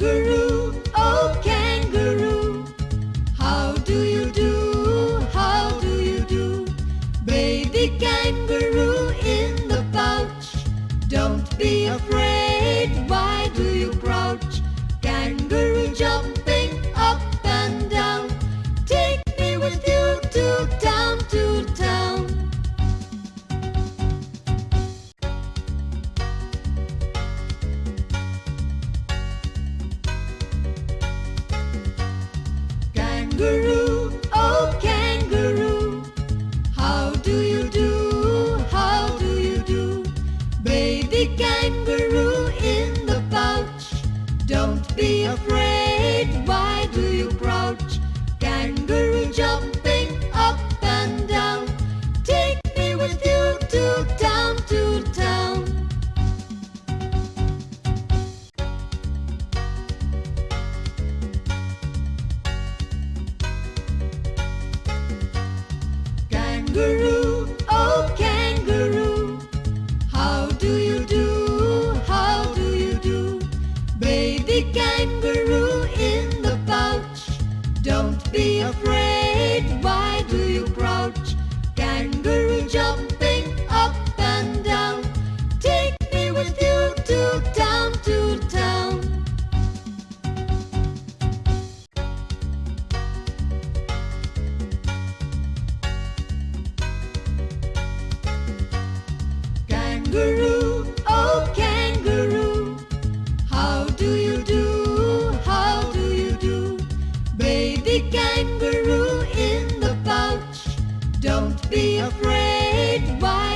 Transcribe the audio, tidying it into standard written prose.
Kangaroo, oh kangaroo, how do you do, how do you do? Baby kangaroo in the pouch, don't be afraid, why do you crouch? Kangaroo jumping up and down, take me with you to town, to town. Kangaroo, oh kangaroo, how do you do, how do you do? Baby kangaroo in the pouch, don't be afraid, why do you crouch? Kangaroo jumping up and down, take me with you to town, to town. Kangaroo, oh kangaroo, how do you do, how do you do? Baby kangaroo in the pouch, don't be afraid, why do you crouch? Kangaroo jumping up and down, take me with you to town, to town. Kangaroo, oh kangaroo, how do you do, how do you do? Baby kangaroo in the pouch, don't be afraid, why